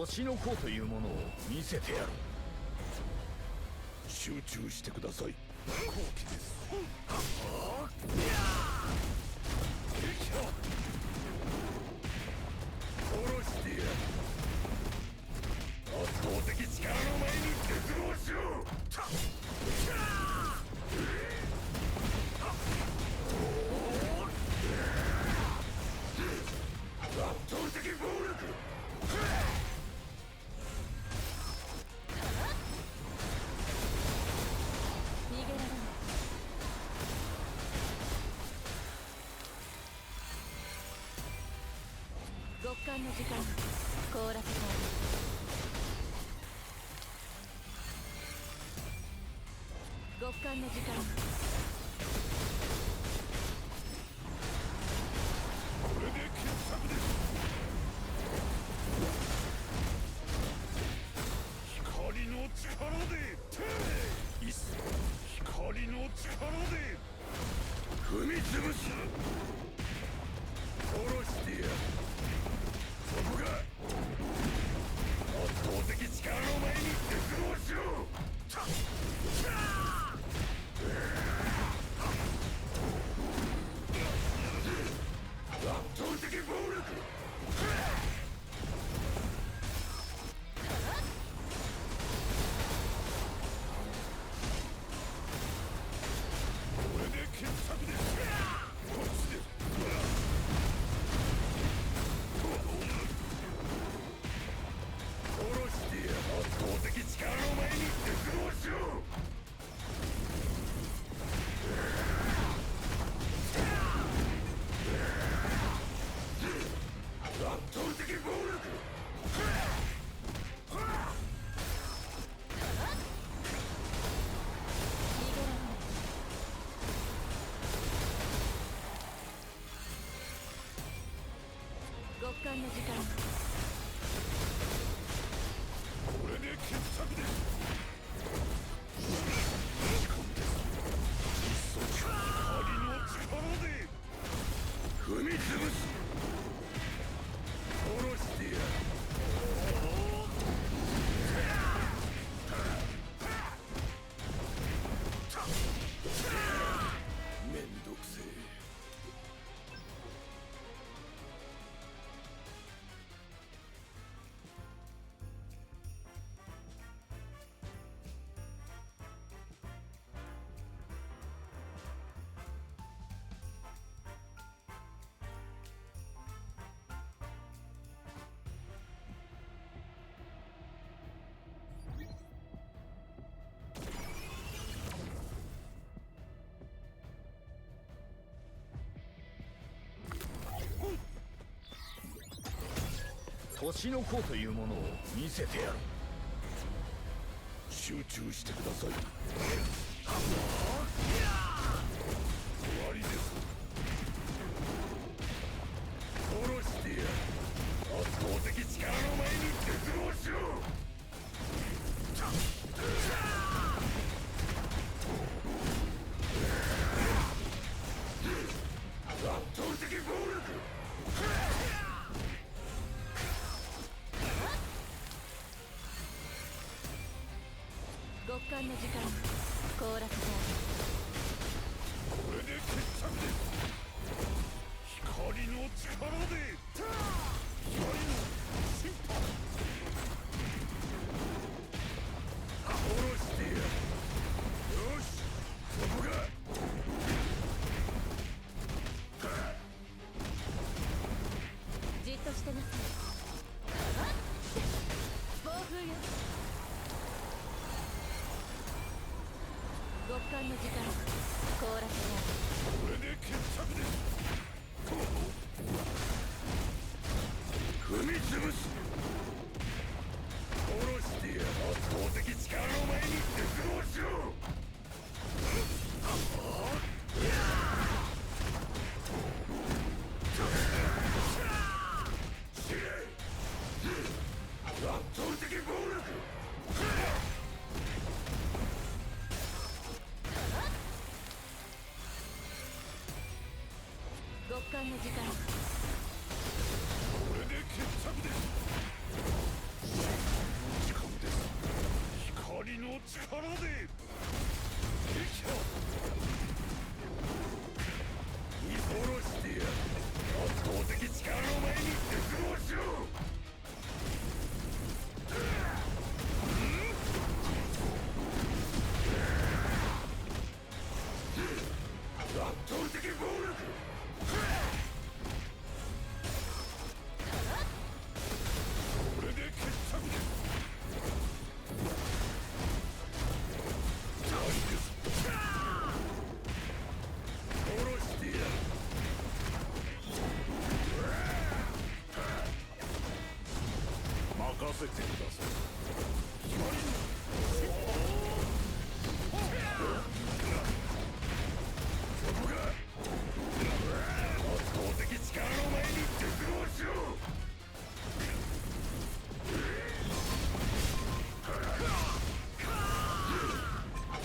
年の功というものを見せてやる。集中してください。好機です。殺してやる。圧倒的力の前に絶望しろ。圧倒的暴力。逃げられない。極寒の時間凍らせてある。極寒の時間これで決着です。光の力でいっそ光の力で踏み潰す。殺してやる。そこが圧倒的力の前に絶望しろ。圧倒的暴力。これで決着です。こっちです。殺してやる。圧倒的力の前に絶望しろ。圧倒的暴力。極寒の時間これで決着です。仕込みです。いっそ光の力で踏み潰す。殺してやる。めんどくせえ。年の功というものを見せてやる。集中してください。終わりです。殺してやる。圧倒的力の前に絶望しろ。圧倒的暴力。極寒の時間凍らせてある。これで決着です。光の力で光の審判。殺してやる。よし、そこがじっとしてなさい。暴風よ。極寒の時間凍らせてある。これで決着です。踏み潰す。殺してやる。圧倒的力の前に絶望しろ。死ね。圧倒的暴力。極寒の時間これで決着です。力で敵だ見殺してやる圧倒的力の前に絶望しろ圧倒的暴力これで決着です殺してやる任せてくださいそこが圧倒的力の前に絶望しろ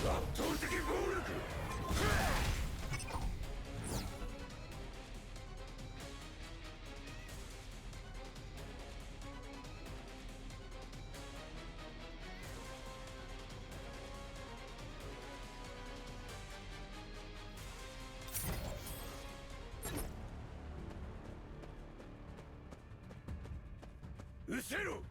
圧倒的暴力失せろ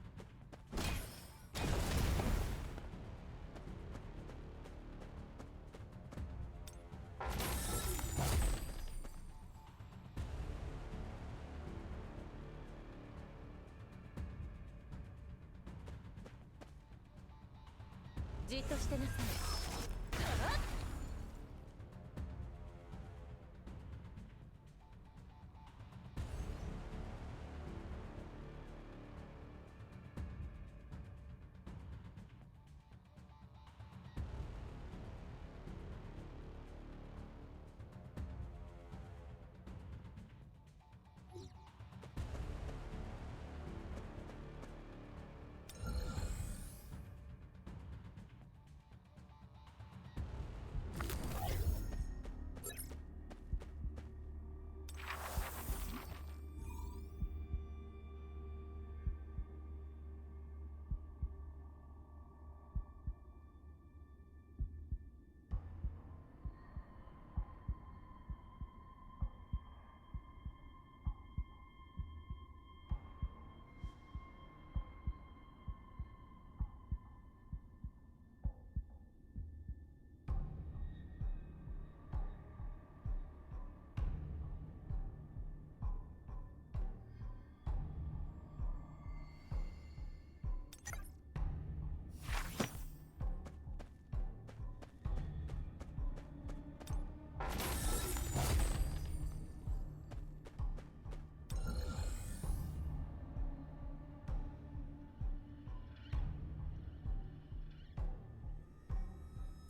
じっとしてなさい。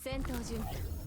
戦闘準備。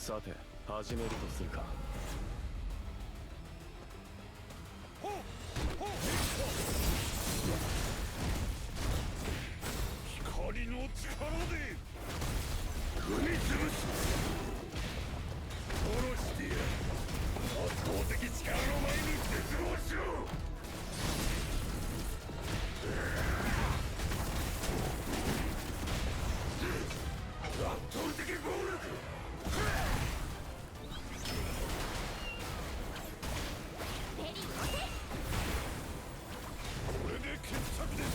さて始めるとするか。光の力で踏み潰す。殺してやる。圧倒的力の前に絶望しろ。圧倒的暴力。ベリー押せ。これで決着です。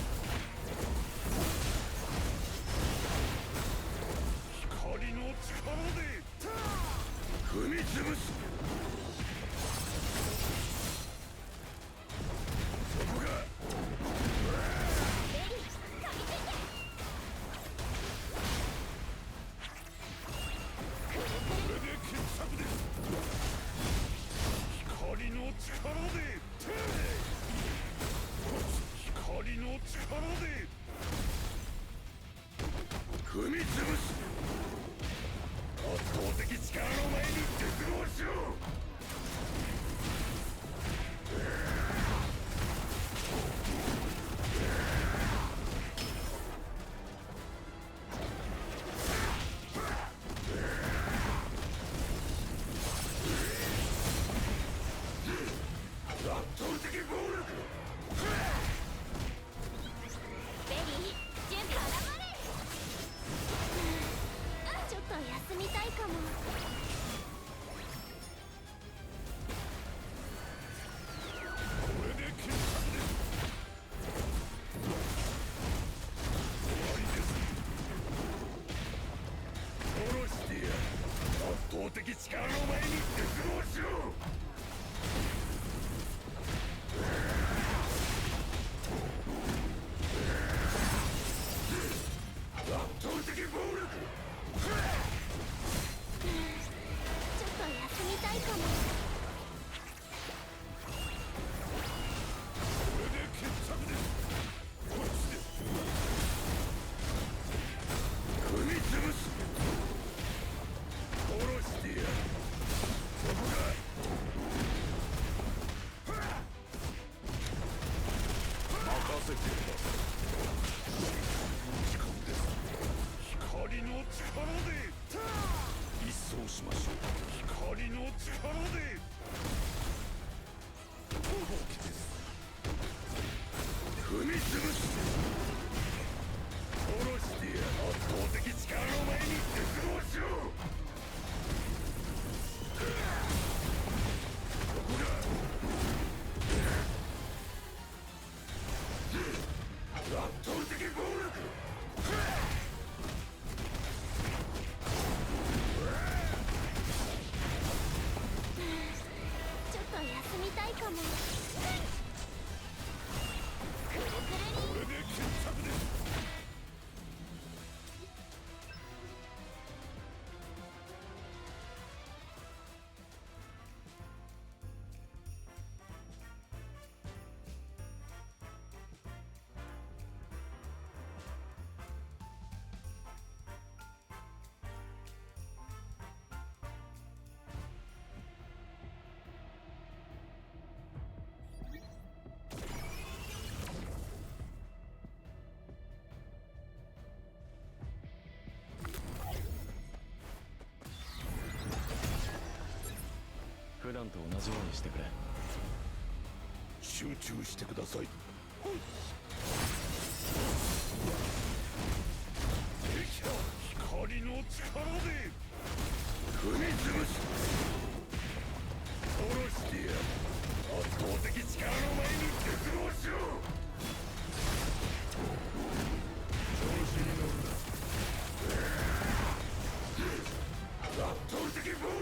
光の力で踏み潰す。そこか。ベリー噛みついて。くるくる。これで決着です。光の力で光の力で踏み潰す。圧倒的力の前に絶望しろ。圧倒的暴力。ベリー準備絡まれ。ちょっと休みたいかも。これで決着です。終わりです。殺してやる。圧倒的力の前に絶望しろ。圧倒的暴力。ちょっと休みたいかも。これで決着です。こっちです。踏み潰す。殺してやる。そこか。任せてください。時間です。光の力で一掃しましょう。光の力で放棄です。踏み潰す。殺してやる。圧倒的力の前に絶望しろ。そこだ。圧倒的暴力。ちょっと休みたいかも。くるくるに。これで決着です。普段と同じようにしてくれ。集中してください。敵だ。光の力で踏み潰す。殺してやる。圧倒的力の前に絶望しろ。調子に乗るな。圧倒的暴力。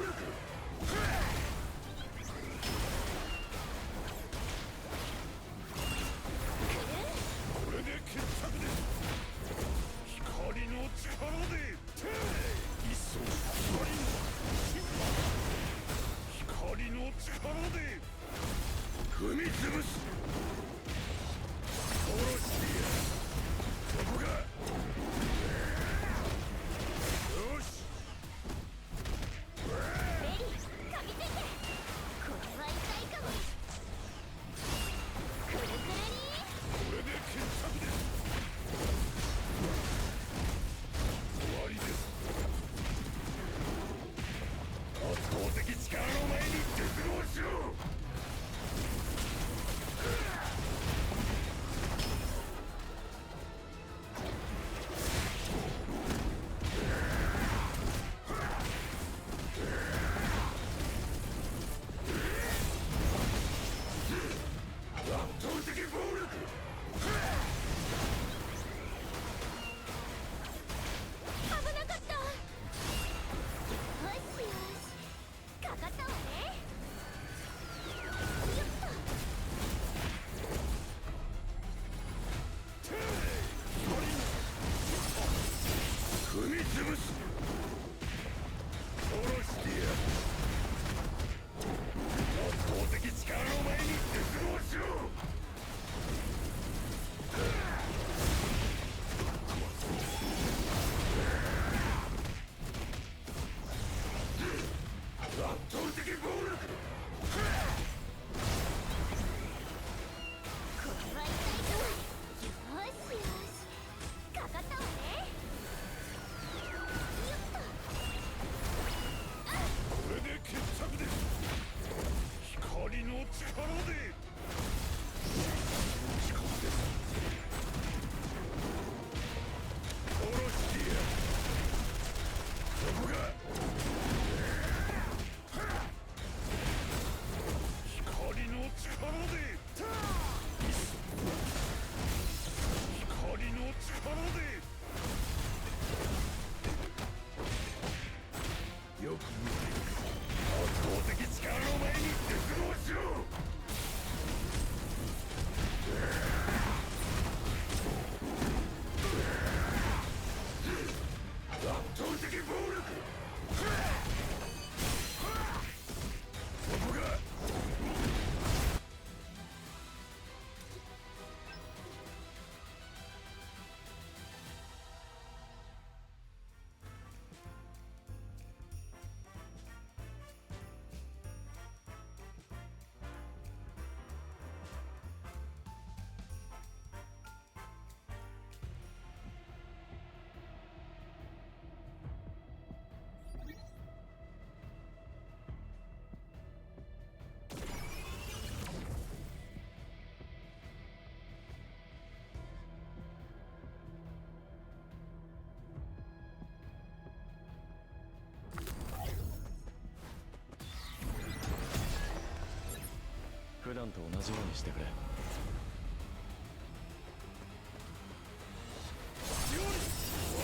これで決着です。光の力で一掃光の力で踏み潰す。殺してやる。そこか。よし。よく見て圧倒的力の前に絶望しろ。圧倒的暴力。そこが普段と同じようにしてくれ。終わ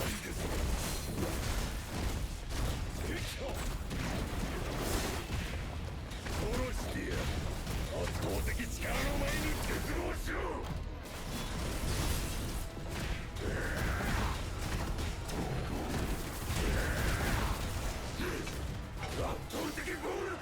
りです。敵か。殺してやる。圧倒的力の前に絶望しろ。圧倒的暴力。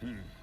うん